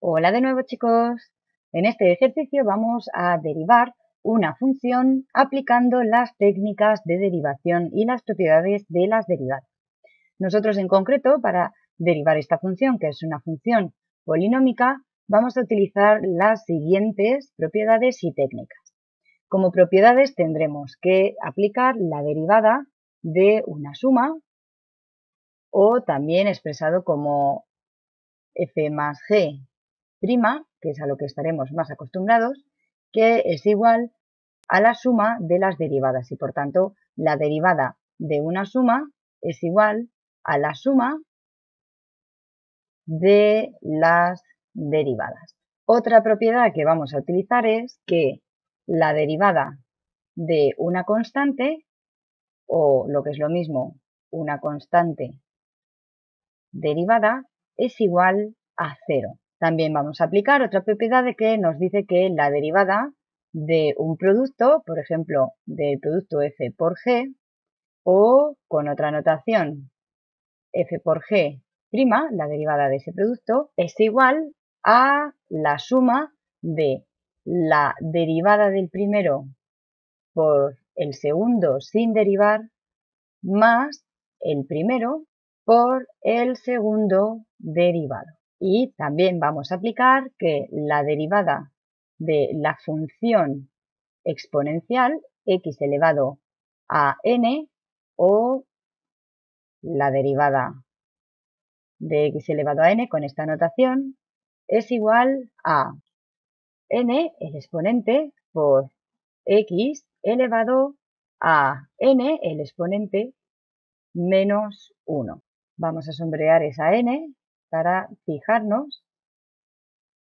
Hola de nuevo, chicos. En este ejercicio vamos a derivar una función aplicando las técnicas de derivación y las propiedades de las derivadas. Nosotros en concreto, para derivar esta función, que es una función polinómica, vamos a utilizar las siguientes propiedades y técnicas. Como propiedades tendremos que aplicar la derivada de una suma, o también expresado como f más g', que es a lo que estaremos más acostumbrados, que es igual a la suma de las derivadas y por tanto la derivada de una suma es igual a la suma de las derivadas. Otra propiedad que vamos a utilizar es que la derivada de una constante, o lo que es lo mismo, una constante derivada, es igual a 0. También vamos a aplicar otra propiedad de que nos dice que la derivada de un producto, por ejemplo, del producto f por g, o con otra notación, f por g', la derivada de ese producto, es igual a la suma de la derivada del primero por el segundo sin derivar más el primero por el segundo derivado. Y también vamos a aplicar que la derivada de la función exponencial x elevado a n, o la derivada de x elevado a n con esta notación, es igual a n, el exponente, por x elevado a n, el exponente, menos 1. Vamos a sombrear esa n para fijarnos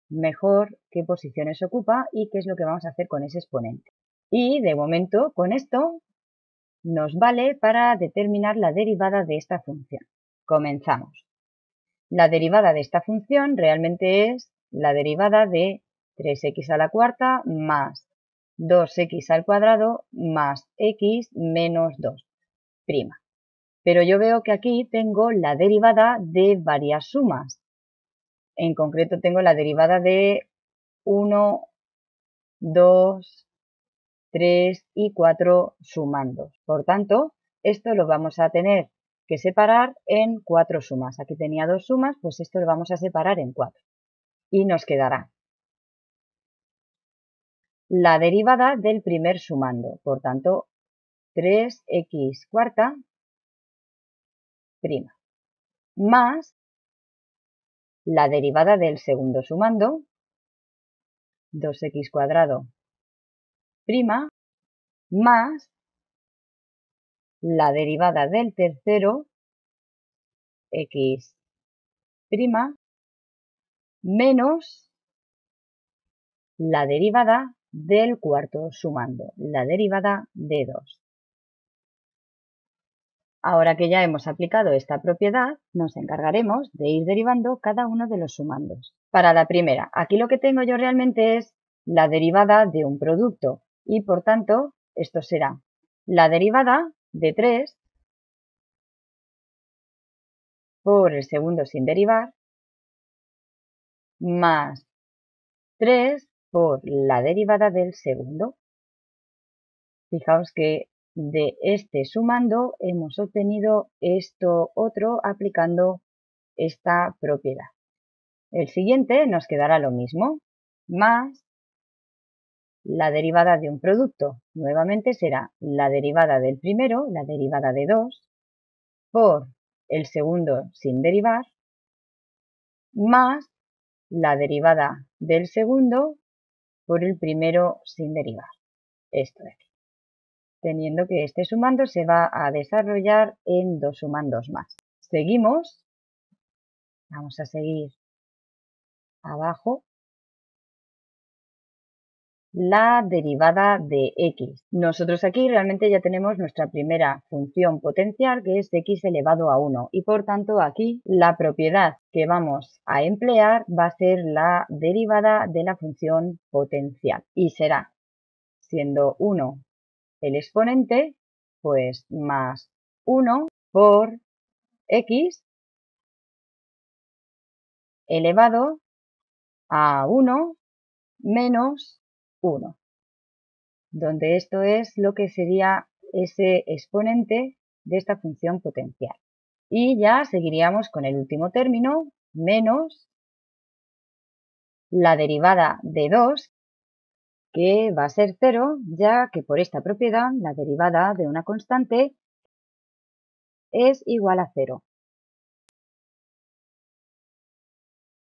mejor qué posiciones ocupa y qué es lo que vamos a hacer con ese exponente. Y de momento con esto nos vale para determinar la derivada de esta función. Comenzamos. La derivada de esta función realmente es la derivada de 3x a la cuarta más 2x al cuadrado más x menos 2'. Pero yo veo que aquí tengo la derivada de varias sumas. En concreto tengo la derivada de 1, 2, 3 y 4 sumandos. Por tanto, esto lo vamos a tener que separar en 4 sumas. Aquí tenía 2 sumas, pues esto lo vamos a separar en 4. Y nos quedará la derivada del primer sumando. Por tanto, 3x cuarta prima más la derivada del segundo sumando, 2x cuadrado prima, más la derivada del tercero, x prima, menos la derivada del cuarto sumando, la derivada de 2. Ahora que ya hemos aplicado esta propiedad, nos encargaremos de ir derivando cada uno de los sumandos. Para la primera, aquí lo que tengo yo realmente es la derivada de un producto y por tanto esto será la derivada de 3 por el segundo sin derivar más 3 por la derivada del segundo. Fijaos que de este sumando hemos obtenido esto otro aplicando esta propiedad. El siguiente nos quedará lo mismo, más la derivada de un producto. Nuevamente será la derivada del primero, la derivada de 2, por el segundo sin derivar, más la derivada del segundo por el primero sin derivar. Esto de aquí. Teniendo que este sumando se va a desarrollar en 2 sumandos más. Seguimos. Vamos a seguir abajo. La derivada de x. Nosotros aquí realmente ya tenemos nuestra primera función potencial, que es x elevado a 1, y por tanto aquí la propiedad que vamos a emplear va a ser la derivada de la función potencial y será, siendo 1 el exponente, pues más 1 por x elevado a1 menos 1, donde esto es lo que sería ese exponente de esta función potencial. Y ya seguiríamos con el último término, menos la derivada de 2, que va a ser 0, ya que por esta propiedad la derivada de una constante es igual a 0.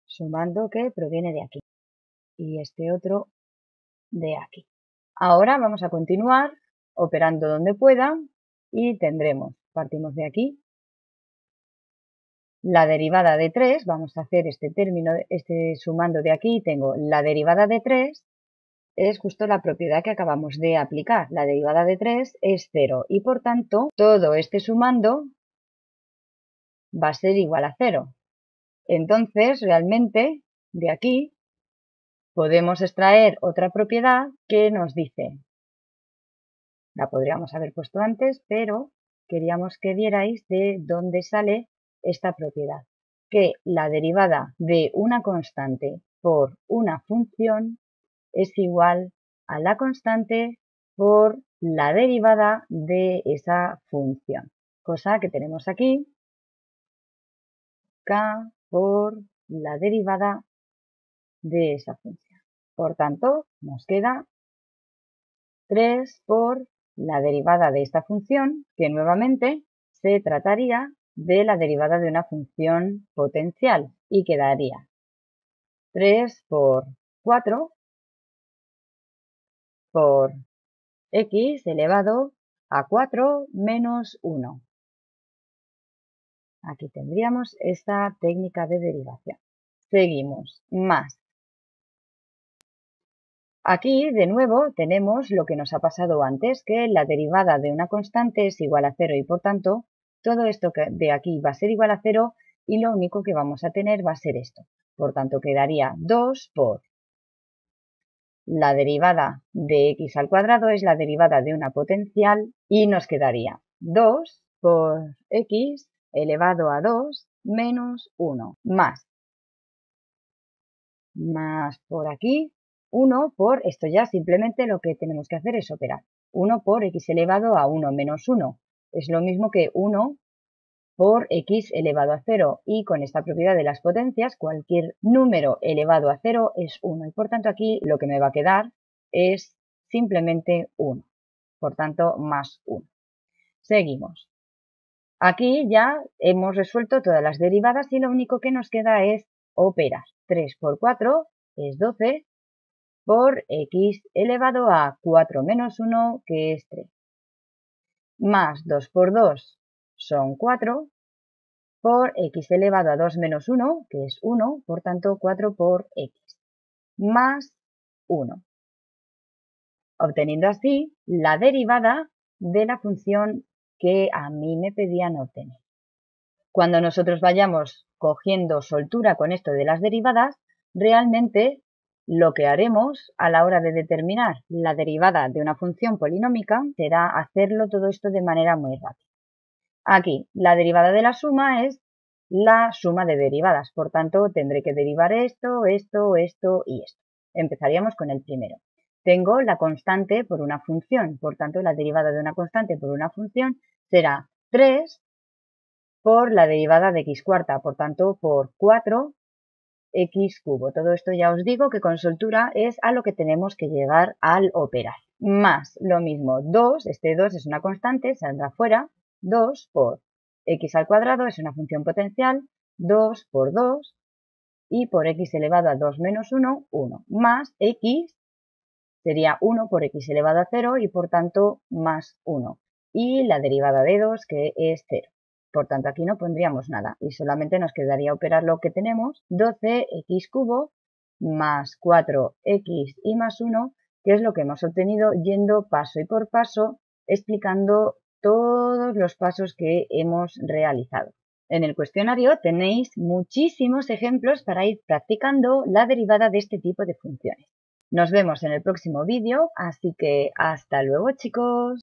Sumando que proviene de aquí y este otro de aquí. Ahora vamos a continuar operando donde pueda y tendremos, partimos de aquí, la derivada de 3, vamos a hacer este término, sumando de aquí, tengo la derivada de 3, es justo la propiedad que acabamos de aplicar. La derivada de 3 es 0 y por tanto todo este sumando va a ser igual a 0. Entonces realmente de aquí podemos extraer otra propiedad que nos dice, la podríamos haber puesto antes, pero queríamos que vierais de dónde sale esta propiedad, que la derivada de una constante por una función es igual a la constante por la derivada de esa función. Cosa que tenemos aquí, k por la derivada de esa función. Por tanto, nos queda 3 por la derivada de esta función, que nuevamente se trataría de la derivada de una función potencial y quedaría 3 por 4 por x elevado a 4 menos 1. Aquí tendríamos esta técnica de derivación. Seguimos, más. Aquí, de nuevo, tenemos lo que nos ha pasado antes, que la derivada de una constante es igual a 0 y, por tanto, todo esto de aquí va a ser igual a 0 y lo único que vamos a tener va a ser esto. Por tanto, quedaría 2 por la derivada de x al cuadrado es la derivada de una potencial y nos quedaría 2 por x elevado a 2 menos 1 más por aquí 1 por, esto ya simplemente lo que tenemos que hacer es operar, 1 por x elevado a 1 menos 1, es lo mismo que 1 por x elevado a 0 y con esta propiedad de las potencias cualquier número elevado a 0 es 1 y por tanto aquí lo que me va a quedar es simplemente 1, por tanto más 1. Seguimos. Aquí ya hemos resuelto todas las derivadas y lo único que nos queda es operar. 3 por 4 es 12 por x elevado a 4 menos 1 que es 3. Más 2 por 2 son 4 por x elevado a 2 menos 1 que es 1, por tanto 4 por x más 1. Obteniendo así la derivada de la función que a mí me pedían obtener. Cuando nosotros vayamos cogiendo soltura con esto de las derivadas, realmente lo que haremos a la hora de determinar la derivada de una función polinómica será hacerlo todo esto de manera muy rápida. Aquí, la derivada de la suma es la suma de derivadas, por tanto tendré que derivar esto, esto, esto y esto. Empezaríamos con el primero. Tengo la constante por una función, por tanto la derivada de una constante por una función será 3 por la derivada de x cuarta, por tanto por 4x cubo. Todo esto ya os digo que con soltura es a lo que tenemos que llegar al operar. Más lo mismo, 2, este 2 es una constante, saldrá fuera, 2 por x al cuadrado es una función potencial, 2 por 2 y por x elevado a 2 menos 1, 1, más x sería 1 por x elevado a 0 y por tanto más 1. Y la derivada de 2 que es 0. Por tanto aquí no pondríamos nada y solamente nos quedaría operar lo que tenemos, 12x cubo más 4x y más 1, que es lo que hemos obtenido yendo paso y por paso explicando todos los pasos que hemos realizado. En el cuestionario tenéis muchísimos ejemplos para ir practicando la derivada de este tipo de funciones. Nos vemos en el próximo vídeo, así que hasta luego chicos.